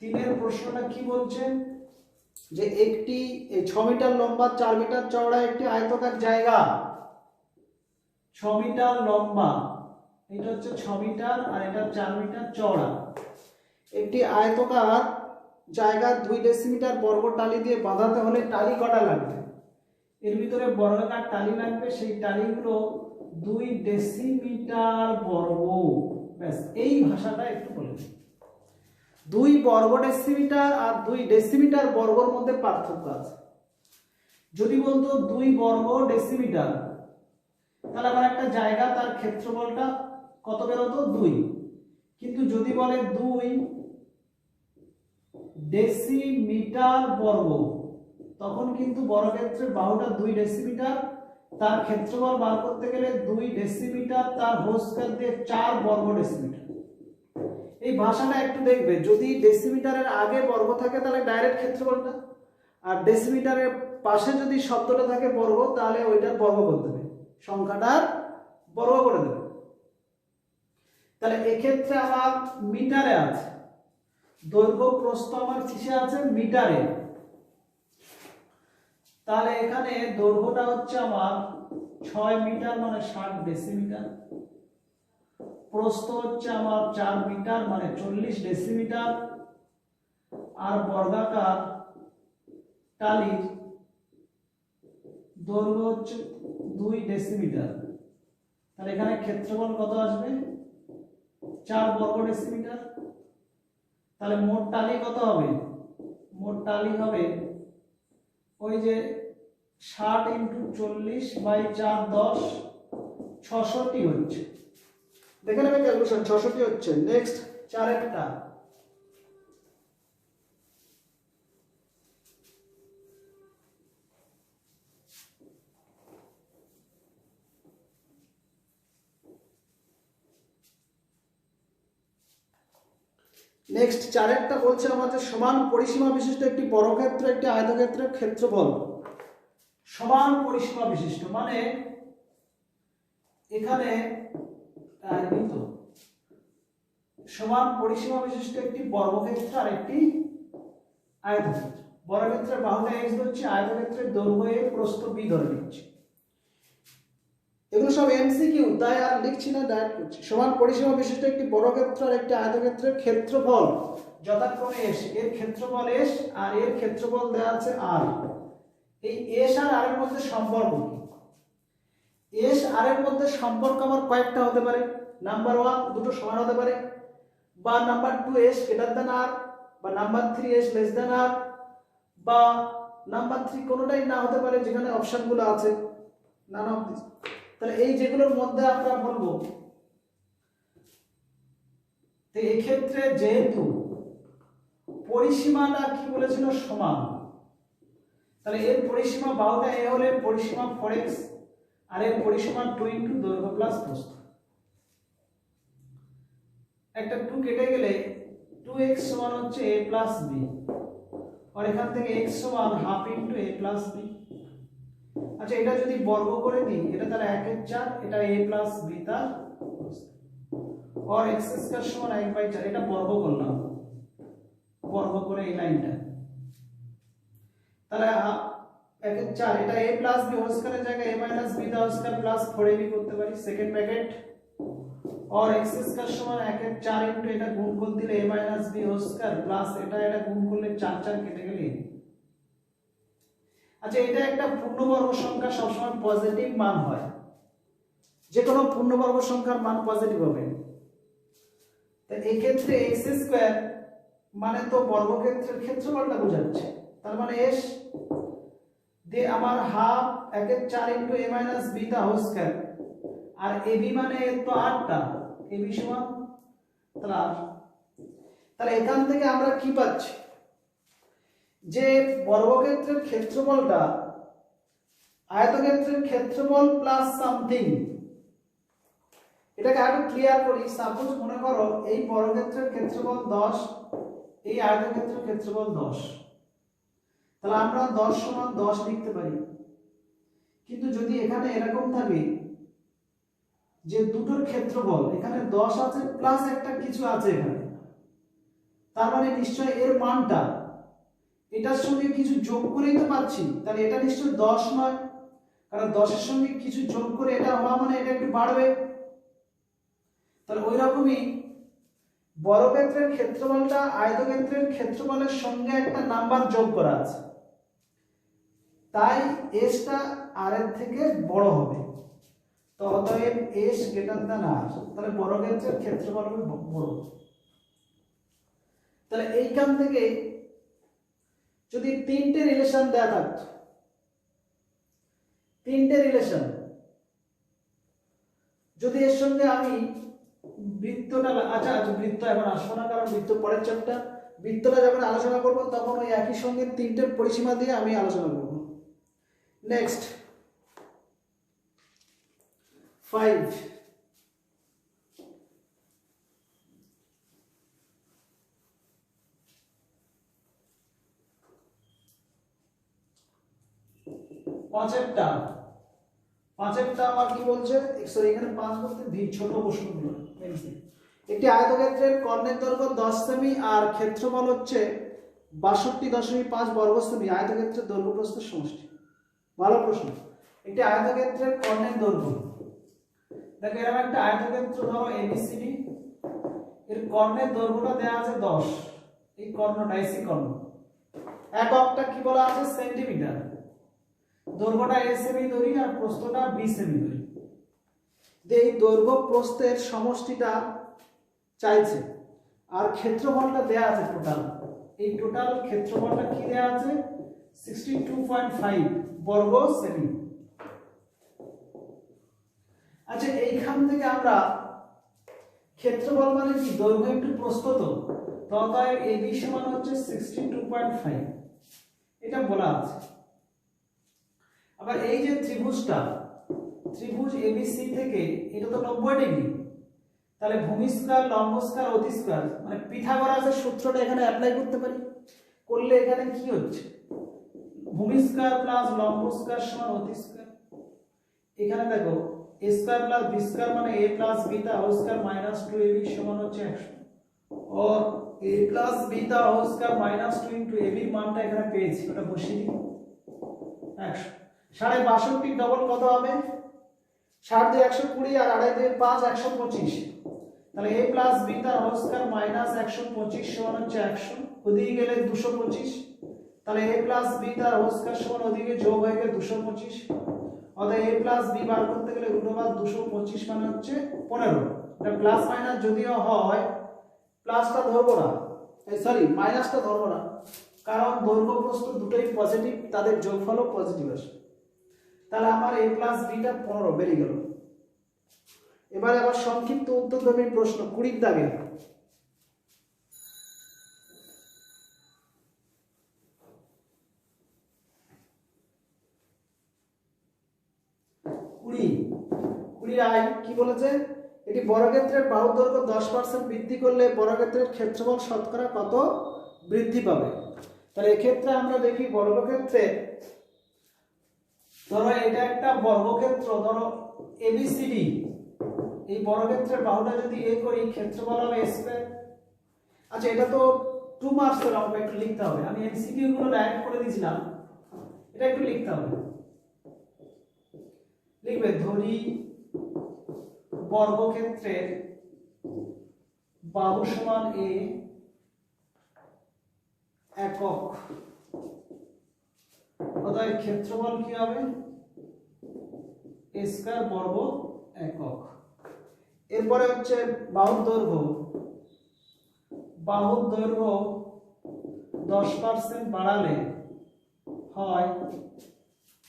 3-এর প্রশ্নটা কি বলছে, যে একটি 6 মিটার লম্বা 4 মিটার চওড়া একটি আয়তাকার জায়গা, 6 মিটার লম্বা, এটা হচ্ছে 6 মিটার আর এটা 4 মিটার চওড়া, একটি আয়তাকার জায়গা 2 ডেসিমিটার বর্গ টালি দিয়ে বাঁধাতে হলে টালি কটা লাগবে? এর ভিতরে বর্গাকার টালি লাগবে, সেই টালিগুলো 2 ডেসিমিটার বর্গ। ব্যাস, এই ভাষাটা একটু বলে দিই। 2 বর্গ ডেসিমিটার আর 2 ডেসিমিটার বর্গের মধ্যে পার্থক্য আছে। যদি বলতো 2 বর্গ ডেসিমিটার, তাহলে আমার একটা জায়গা তার ক্ষেত্রফলটা কত বেরোতো, 2। কিন্তু যদি বলে 2 ডেসিমিটার বর্গ, তখন কিন্তু বর্গক্ষেত্রের বাহুটা 2 ডেসিমিটার, তার ক্ষেত্রফল বার করতে গেলে 2 ডেসিমিটার তার হোল স্কয়ার দিয়ে 4 বর্গ ডেসিমিটার। এই ভাষাটা একটু দেখবে, যদি ডেসিমিটারের আগে বর্গ থাকে তাহলে ডাইরেক্ট ক্ষেত্রফলটা, আর ডেসিমিটারের পাশে যদি শব্দটা থাকে বর্গ, তাহলে ওইটার বর্গ করে দেবে, সংখ্যাটার বর্গ করে দেবে। তাহলে এক্ষেত্রে আমার মিটারে আছে, দৈর্ঘ্য প্রস্থ আমার কিসে আছে, মিটারে। তাহলে এখানে দৈর্ঘ্যটা হচ্ছে আমার 6 মিটার মানে 60 ডেসিমিটার, প্রস্থ হচ্ছে আমার 4 মিটার মানে 40 ডেসিমিটার, আর বর্গাকার টালির দৈর্ঘ্য হচ্ছে 2 ডেসিমিটার। তাহলে এখানে ক্ষেত্রফল কত আসবে, 4 বর্গ ডেসিমিটার। তাহলে মোট টালি কত হবে, মোট টালি হবে ওই যে 60 * 40 / 4 10, 66 হচ্ছে। দেখে নেবে ক্যালকুলেশন, 66 হচ্ছে। নেক্সট 4-এরটা, নেক্সট 4-এরটা বলছে আমাদের সমান পরিসীমা বিশিষ্ট একটি বর্গক্ষেত্র একটি আয়তক্ষেত্রের ক্ষেত্রফল। সমান পরিসীমা বিশিষ্ট মানে এখানে সমান পরিসীমা বিশিষ্ট একটি বর্গক্ষেত্র আর একটি আয়তক্ষেত্র। বর্গক্ষেত্রের বাহুটা x ধরছি, আয়তক্ষেত্রের দৈর্ঘ্য a, প্রস্থ b ধরে নিচ্ছি। এগুলো সব এমসিকিউ, তাই আর লিখছি না, ডাইরেক্ট করছি। সমান পরিসীমা বিশিষ্ট একটি বর্গক্ষেত্র আর একটি আয়তক্ষেত্রের ক্ষেত্রফল যথাক্রমে s, এর ক্ষেত্রফল s আর এর ক্ষেত্রফল দেওয়া আছে r। এই এস আর আর এর মধ্যে সম্পর্ক কি? এস আর এর মধ্যে সম্পর্ক আমার কয়েকটা হতে পারে। নাম্বার 1 দুটো সমান হতে পারে, বা নাম্বার 2 এস গ্রেটার দ্যান আর, বা নাম্বার 3 এস লেস দ্যান আর, বা নাম্বার 3 কোনোটাই না হতে পারে, যেখানে অপশনগুলো আছে নান অফ দিস। তাহলে এই যেগুলোর মধ্যে আমরা বলবো, তো এই ক্ষেত্রে যেহেতু পরিসীমাটা কি বলেছিল সমান, তাহলে এর পরিসীমা বাহুটা এ হলে পরিসীমা 4x আর এর পরিসীমা 2 ইনটু দৈর্ঘ্য প্লাস প্রস্থ। একটা 2 কেটে গেলে 2x সমান হচ্ছে a প্লাস b, আর এখান থেকে x সমান half into a plus b। আচ্ছা এটা যদি বর্গ করে দিই, এটা তাহলে 1 এর 4, এটা a প্লাস b তার और x স্কয়ার সমান 1/4। এটা বর্গ করলাম, বর্গ করে এই লাইনটা, তাহলে 1 এর 4, এটা a প্লাস b হোল স্কয়ারের জায়গায় a মাইনাস b দা হোল স্কয়ার প্লাস 4ab করতে পারি সেকেন্ড ব্র্যাকেট, और x স্কয়ার সমান 1 এর 4 ইনটু এটা গুণ করে দিলে a minus b whole square plus এটা গুণ করলে 4 4 কেটে গেলে। আচ্ছা এটা একটা পূর্ণবর্গ সংখ্যা সবসময় পজিটিভ মান হয়, যে কোনো পূর্ণবর্গ সংখ্যার মান পজিটিভ হবে। তাই এই ক্ষেত্রে x স্কয়ার মানে তো বর্গক্ষেত্রের ক্ষেত্রফলটা বোঝাচ্ছে, তার মানে s দিয়ে আমার হাফ 1 এর 4 ইনটু a মাইনাস b তা হোল স্কয়ার, আর ab মানে তো 8টা, ab সমান তাহলে 8। তাহলে এখান থেকে আমরা কি পাচ্ছি, যে বর্গক্ষেত্রের ক্ষেত্রফলটা আয়তক্ষেত্রের ক্ষেত্রফল প্লাস সামথিং। এটাকে আরো ক্লিয়ার করি। সাপোজ মনে করো এই বর্গক্ষেত্রের ক্ষেত্রফল 10, এই আয়তক্ষেত্রের ক্ষেত্রফল 10, তাহলে আমরা 10 সমান 10 লিখতে পারি। কিন্তু যদি এখানে এরকম থাকে যে দুটোর ক্ষেত্রফল এখানে 10 আছে প্লাস একটা কিছু আছে এখানে, তার মানে নিশ্চয় এর মানটা এটার সঙ্গে কিছু যোগ করেই তো পাচ্ছি, তাহলে এটা নিশ্চয় 10 নয়, কারণ 10 এর সঙ্গে কিছু যোগ করে এটা হওয়া মানে এটা একটু বাড়বে। তাহলে ওই রকমই বর্গক্ষেত্রের ক্ষেত্রফলটা আয়তক্ষেত্রের ক্ষেত্রফলের সঙ্গে একটা নাম্বার যোগ করা আছে, তাই s টা r এর থেকে বড় হবে। তো অতএব s গ্রেটার দ্যান r, তাহলে বর্গক্ষেত্রের ক্ষেত্রফল হবে বড়। তাহলে এইখান থেকে যদি তিনটে রিলেশন দেয়া থাকতো, তিনটে রিলেশন, যদি এর সঙ্গে আমি বৃত্তটা, আচ্ছা বৃত্ত এখন আসবো না কারণ বৃত্ত পরের চ্যাপ্টার, বৃত্তটা যখন আলোচনা করব তখন ওই একই সঙ্গে তিনটের পরিসীমা দিয়ে আমি আলোচনা করব। নেক্সট 5, পাঁচেরটা আমার কি বলছে, সরি এখানে 5 বলতে ছোট প্রশ্নগুলো। একটি আয়তক্ষেত্রের কর্ণের দৈর্ঘ্য 10 সেমি আর ক্ষেত্রফল হচ্ছে 62.5 বর্গ সেমি, আয়তক্ষেত্রের দৈর্ঘ্য প্রস্থের সমষ্টি। ভালো প্রশ্ন। একটি আয়তক্ষেত্রের কর্ণের দৈর্ঘ্য, দেখো এরকম একটা আয়তক্ষেত্র ধরো ABCD, এর কর্ণের দৈর্ঘ্যটা দেয়া আছে 10, এই কর্ণটা এসি কর্ণ, এককটা কি বলা আছে সেন্টিমিটার, দৈর্ঘ্যটা a সেমি ধরি আর প্রস্থটা b সেমি ধরি। এই দৈর্ঘ্য প্রস্থের সমষ্টিটা চাইছে, আর ক্ষেত্রফলটা দেয়া আছে টোটাল, এই টোটাল ক্ষেত্রফলটা কি দেয়া আছে 62.5 বর্গ সেমি। আচ্ছা এইখান থেকে আমরা ক্ষেত্রফল মানে কি দৈর্ঘ্য ইনটু প্রস্থ, তো অতএব AB সমান হচ্ছে 62.5, এটা বলা আছে। আবার এই যে ত্রিভুজটা, ত্রিভুজ ABC থেকে এটা তো 90 ডিগ্রি, তাহলে ভূমি স্কয়ার লম্ব স্কয়ার অতি স্কয়ার মানে পিথাগোরাসের সূত্রটা এখানে অ্যাপ্লাই করতে পারি। করলে এখানে কি হচ্ছে, ভূমি স্কয়ার প্লাস লম্ব স্কয়ার সমান অতি স্কয়ার। এখানে দেখো a square plus b square মানে a প্লাস b তা হোল স্কয়ার মাইনাস 2ab সমান হচ্ছে 100, और a প্লাস b তা হোল স্কয়ার মাইনাস 2 ইনটু ab এর মানটা এখানে পেয়েছি, ওটা বসিয়ে দিই 100। 62 ডবল কত হবে, 60 দিয়ে 120 আর 2.5 দিয়ে 5 125, তাহলে a প্লাস b তার হোল স্কয়ার মাইনাস 125 সমান হচ্ছে 100, ওদিকে গেলে 225, তাহলে a প্লাস b তার হোল স্কয়ার সমান ওদিকে যোগ হয়ে গেল 225। অতএব a প্লাস b বার করতে গেলে √25 মানে হচ্ছে 15। এটা প্লাস মাইনাস যদিও হয়, প্লাসটা ধরবো না, সরি মাইনাসটা ধরবো না, কারণ দৈর্ঘ্য প্রস্থ দুটোই পজিটিভ, তাদের যোগফলও পজিটিভ আসে। তাহলে আমার a প্লাস b টা 15 বেরিয়ে গেল। এবারে আবার সংক্ষিপ্ত উত্তরধর্মী প্রশ্ন 20 দাগে। কুড়ি আই কি বলেছে, এটি বর্গক্ষেত্রের বাহুর দৈর্ঘ্য 10% বৃদ্ধি করলে বর্গক্ষেত্রের ক্ষেত্রফল শতকরা কত বৃদ্ধি পাবে। তাহলে এক্ষেত্রে আমরা দেখি বর্গক্ষেত্রে, ধরো এটা একটা বর্গক্ষেত্র, ধরো এবিসিডি, এই বর্গক্ষেত্রের বাহুটা যদি এ করি ক্ষেত্রফল হবে a স্কয়ার। আচ্ছা এটা তো 2 মার্কসের অঙ্ক, একটু লিখতে হবে, আমি এমসিকিউ গুলো ডাইরেক্ট করে দিয়েছিলাম, এটা একটু লিখতে হবে। লিখবে ধরি বর্গক্ষেত্রের বাহু সমান a একক, অতএব ক্ষেত্রফল কি হবে a স্কয়ার বর্গ একক। এরপরে হচ্ছে বাহুর দৈর্ঘ্য, বাহুর দৈর্ঘ্য 10% বাড়ালে হয়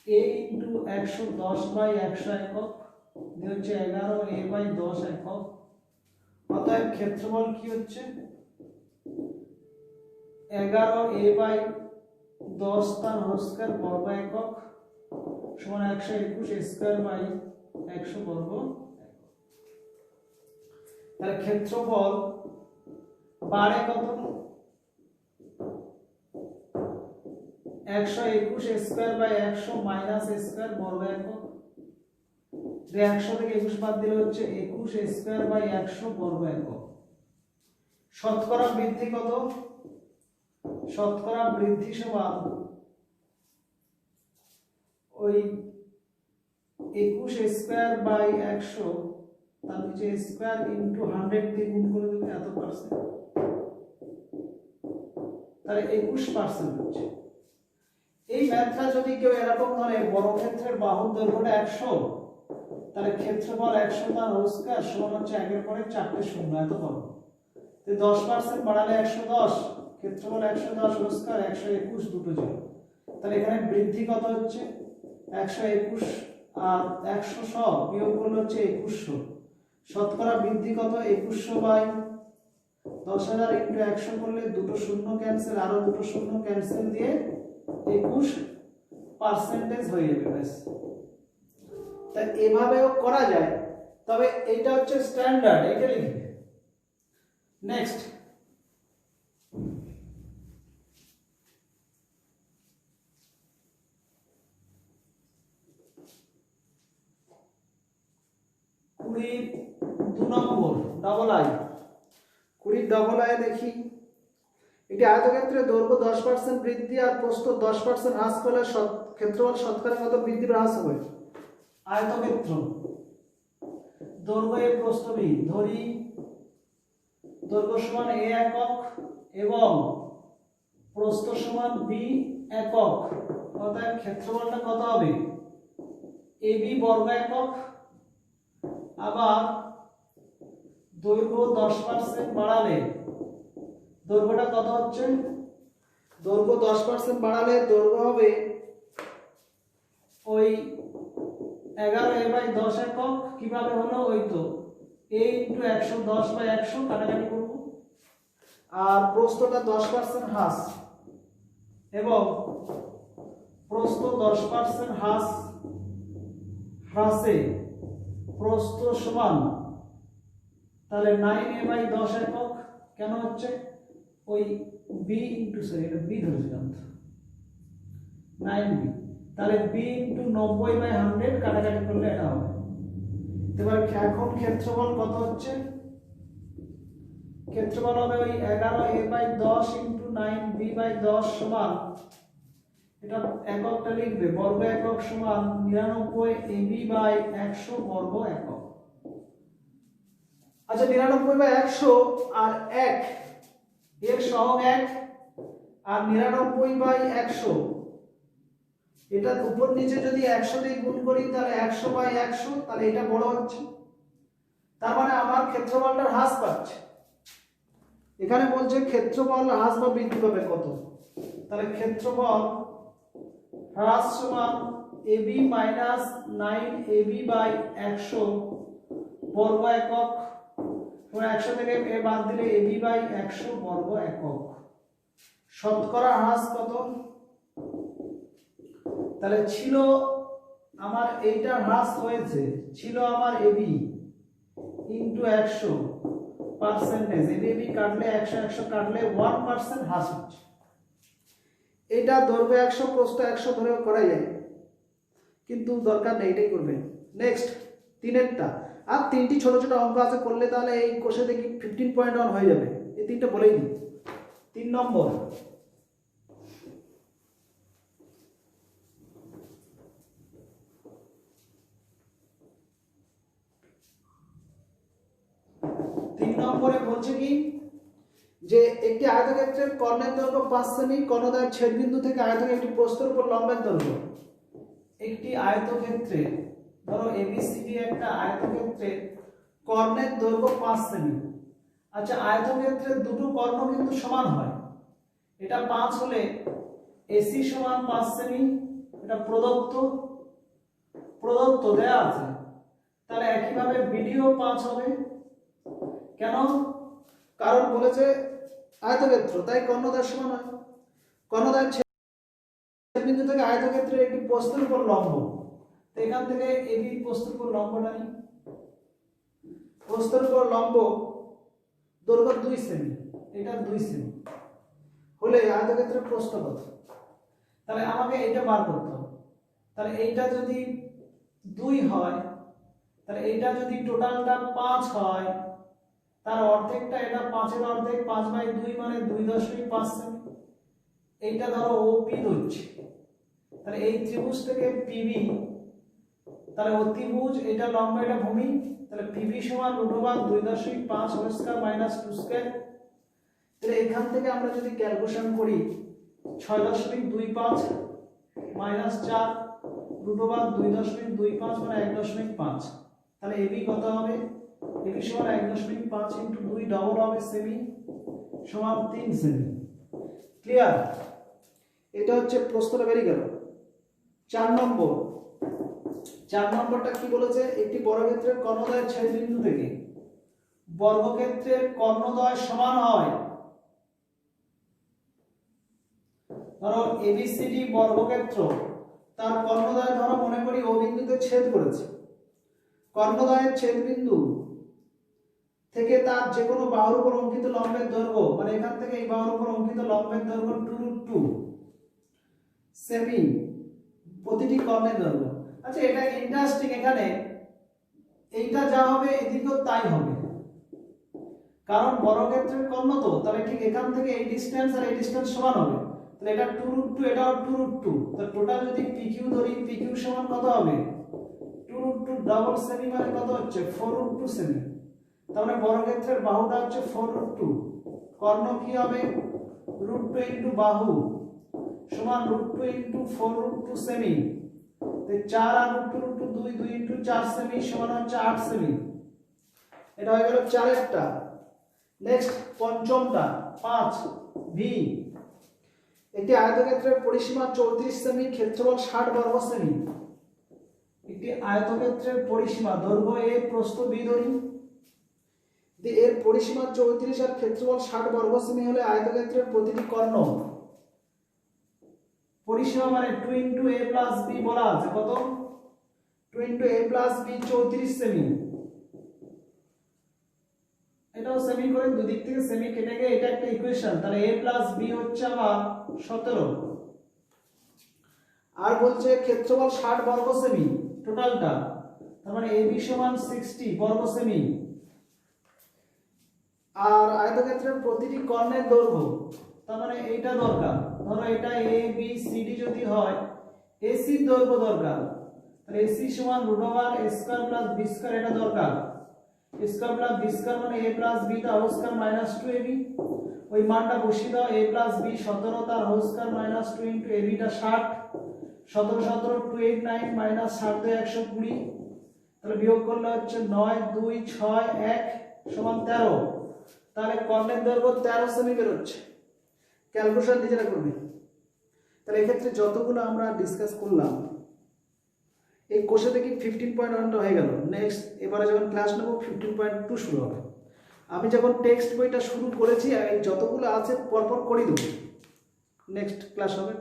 a ইনটু 110/100 একক, দিয়ে হচ্ছে 11a/10 একক। অতএব ক্ষেত্রফল কি হচ্ছে 11a/10 তার হোল স্কয়ার বর্গ একক সমান 121 a²/100 বর্গ একক। তাহলে ক্ষেত্রফল বাড়ে কত 121 a²/100 মাইনাস a² বর্গ একক। 100 থেকে 21 বাদ দিলে হচ্ছে 21 a²/100 বর্গ একক। শতকরা বৃদ্ধি কত, শতকরা বৃদ্ধি সমান ওই 21 a²/100 তার নিচে স্কয়ার ইনটু 100 দিয়ে গুণ করে দেবে এত পার্সেন্ট, তাহলে 21% হচ্ছে। এই ম্যাথটা যদি কেউ এরকম ধরে বর্গক্ষেত্রের বাহুর দৈর্ঘ্যটা 100, তাহলে ক্ষেত্রফল 100 তার হোল স্কয়ার সমান হচ্ছে 1 এর পরে 4টে শূন্য, এত বড়। তো 10% বাড়ালে 110, ক্ষেত্রফল 110 হোল স্কয়ার 121 দুটো জিরো। তাহলে এখানে বৃদ্ধি কত হচ্ছে 121 আর 100 সব বিয়োগ করলে হচ্ছে 2100। শতকরা বৃদ্ধি কত 2100/10,000 ইনটু 100 করলে দুটো শূন্য ক্যান্সেল, আরো দুটো শূন্য ক্যান্সেল দিয়ে 21% হয়ে যাবে ব্যাস। তাই এভাবেও করা যায়, তবে এটা হচ্ছে স্ট্যান্ডার্ড, এটা লিখবে। নেক্সট কুড়ির 2 নম্বর ডবল আই। 20 ডবল আই দেখি, এটি আয়তক্ষেত্রের দৈর্ঘ্য 10% বৃদ্ধি আর প্রস্থ 10% হ্রাস করলে ক্ষেত্রফল শতকরা কত বৃদ্ধি বা হ্রাস হবে। আয়তক্ষেত্র দৈর্ঘ্য a প্রস্থ b, ধরি দৈর্ঘ্য সমান a একক এবং প্রস্থ সমান b একক, অতএব ক্ষেত্রফলটা কত হবে ab বর্গ একক। আবার দৈর্ঘ্য 10% বাড়ালে দৈর্ঘ্যটা কত হচ্ছে, দৈর্ঘ্য 10% বাড়ালে দৈর্ঘ্য হবে ওই 11a/10 একক। কিভাবে হলো, ওই তো a ইনটু 110/100 কাটাকাটি করব, আর প্রস্থটা 10% হ্রাস এবং প্রস্থ 10% হ্রাসে প্রস্থ সমান, তাহলে 9a/10 একক। কেন হচ্ছে ওই b ইনটু, সরি এটা b ধরেছিলাম তো, 9b, তাহলে b ইনটু 90/100 কাটাকাটি করলে এটা হবে। এবার এখন ক্ষেত্রফল কত হচ্ছে, ক্ষেত্রফল হবে ওই 11a/10 ইনটু 9b/10 সমান, এটা এককটা লিখবে বর্গ একক সমান 99ab/100 বর্গ একক। আচ্ছা 99/100 আর 1 এর সহগ 1 আর 99/100, এটা উপর নিচে যদি 100 দিয়ে গুণ করি তাহলে 100/100, তাহলে এটা বড় হচ্ছে, তার মানে আমার ক্ষেত্রফলটা হ্রাস পাচ্ছে। এখানে বলছে ক্ষেত্রফল হ্রাস বা বৃদ্ধি পাবে কত, তাহলে ক্ষেত্রফল হ্রাস সমান AB মাইনাস 9AB/100 বর্গ একক, 100 থেকে এ বাদ দিলে AB/100 বর্গ একক। শতকরা হ্রাস কত, তাহলে ছিল আমার এইটা হ্রাস হয়েছে, ছিল আমার AB ইনটু 100 পার্সেন্টেজ, AB কাটলে 100 কাটলে 1% হ্রাস হচ্ছে। এটা দৈর্ঘ্য 100 প্রস্থ 100 ধরেও করা যায়, কিন্তু দরকার নেই, এটাই করবেন। নেক্সট 3এরটা, আর 3টি ছোট ছোট অঙ্ক আছে, করলে তাহলে এই কোষে দেখি 15.1 হয়ে যাবে। এই 3টা বলেই দিই। 3 নম্বর, নম্বরে বলছে কি যে একটি আয়তক্ষেত্রের কর্ণের দৈর্ঘ্য 5 সেমি, কর্ণদ্বয়ের ছেদবিন্দু থেকে আয়তক্ষেত্রের একটি প্রস্থের উপর লম্বের দৈর্ঘ্য। একটি আয়তক্ষেত্রে ধরো ABCD একটা আয়তক্ষেত্রের কর্ণের দৈর্ঘ্য 5 সেমি। আচ্ছা, আয়তক্ষেত্রের দুটো কর্ণ কিন্তু সমান হয়, এটা 5 হলে AC সমান 5 সেমি, এটা প্রদত্ত দেয়া আছে। তাহলে একইভাবে BDও 5 হবে। কেন? কারণ বলেছে আয়তক্ষেত্র, তাই কর্ণদ্বয় সমান হয়। কর্ণদ্বয়ের ছেদবিন্দু থেকে আয়তক্ষেত্রের একটি প্রস্থের উপর লম্ব, তো এখান থেকে AB প্রস্থের উপর লম্বটা নিই। প্রস্থের উপর লম্ব দৈর্ঘ্য 2 সেমি, এটা 2 সেমি হলে আয়তক্ষেত্রের প্রস্থ কত, তাহলে আমাকে এটা বার করতে হবে। তাহলে এইটা যদি 2 হয়, তাহলে এইটা যদি টোটালটা 5 হয়, তার অর্ধেকটা, এটা 5-এর অর্ধেক, 5/2 মানে 2.5 সেমি। এইটা ধরো OP ধরছি, তাহলে এই ত্রিভুজ থেকে PB, তাহলে অতিভুজ, এটা লম্ব, এটা ভূমি, তাহলে PB সমান √2.5 হোল স্কয়ার মাইনাস 2 স্কয়ার। তাহলে এখান থেকে আমরা যদি ক্যালকুলেশন করি 6.25 মাইনাস 4 √2.25 মানে 1.5, তাহলে AB কত হবে, AB সমান 1.5 ইনটু 2 ডবল হবে সেমি সমান 3 সেমি। ক্লিয়ার? এটা হচ্ছে প্রশ্নটা বেরিয়ে গেল। 4 নম্বরটা কি বলেছে, একটি বর্গক্ষেত্রের কর্ণদ্বয়ের ছেদবিন্দু থেকে বর্গক্ষেত্রের কর্ণদ্বয় সমান হয়। ধরো ABCD বর্গক্ষেত্র, তার কর্ণদ্বয় ধরো মনে করি O বিন্দুতে ছেদ করেছে। কর্ণদ্বয়ের ছেদবিন্দু থেকে তার যে কোনো বাহুর উপর অঙ্কিত লম্বের দৈর্ঘ্য, মানে এখান থেকে এই বাহুর উপর অঙ্কিত লম্বের দৈর্ঘ্য 2√2 সেমি, প্রতিটি কর্ণের দৈর্ঘ্য। আচ্ছা, এটা ইন্টারেস্টিং, এখানে এইটা যা হবে এদিকেও তাই হবে, কারণ বর্গক্ষেত্রের কর্ণ তো, তাহলে ঠিক এখান থেকে এই ডিসটেন্স আর এই ডিসটেন্স সমান হবে, তাহলে এটা 2√2, এটাও 2√2, তাহলে টোটাল যদি PQ ধরি, PQ সমান কত হবে, 2√2 ডাবল সেমি মানে কত হচ্ছে 4√2 সেমি। তার মানে বর্গক্ষেত্রের বাহুটা হচ্ছে 4√2, কর্ণ কি হবে √2 ইনটু বাহু সমান √2 ইনটু 4√2 সেমি, তো 4 আর √2 2 2 ইনটু 4 সেমি সমান হচ্ছে 8 সেমি। এটা হয়ে গেল 4এরটা। নেক্সট পঞ্চমটা 5 ভি, একটি আয়তক্ষেত্রের পরিসীমা 34 সেমি, ক্ষেত্রফল 60 বর্গ সেমি। একটি আয়তক্ষেত্রের পরিসীমা দৈর্ঘ্য A, প্রস্থ B ধরি, এর পরিসীমা 34 আর ক্ষেত্রফল 60 বর্গ সেমি হলে আয়তক্ষেত্রের প্রতিটি কর্ণ, পরিসীমা মানে 2 ইনটু A প্লাস B বলা আছে, কত 2 into A plus B 34 semi. এটাও সেমি করে দুদিক থেকে সেমি কেটে গিয়ে এটা একটা ইকুয়েশন, তাহলে A প্লাস B হচ্ছে আবার 17। আর বলছে ক্ষেত্রফল 60 বর্গ সেমি টোটালটা, তার মানে AB সমান 60 বর্গ সেমি। আর আয়তক্ষেত্রের প্রতিটি কর্ণের দৈর্ঘ্য, তার মানে এইটা দরকার, ধরো এটা ABCD যদি হয়, AC এর দৈর্ঘ্য দরকার, তাহলে AC সমান √a² + b² এটা দরকার, a² + b² মানে A + b তা হোল স্কয়ার মাইনাস 2ab। ওই মানটা বসিয়ে দাও, a প্লাস বি 17 তার হোল স্কয়ার মাইনাস 2 ইন্টু এ বিটা 60, 17 17 289 মাইনাস 60 2 120, তাহলে বিয়োগ করলে হচ্ছে 9 2 6 1 সমান 13। তাহলে কর্ণের দৈর্ঘ্য 13 সেমি বের হচ্ছে। ক্যালকুলেশন নিজেরা করবে। তাহলে এক্ষেত্রে যতগুলো আমরা ডিসকাস করলাম এই কোর্সে থেকে 15.1টা হয়ে গেল। নেক্সট এবারে যখন ক্লাস নেব 15.2 শুরু হবে। আমি যখন টেক্সট বইটা শুরু করেছি এই যতগুলো আছে পরপর করে দেবো, নেক্সট ক্লাস হবে।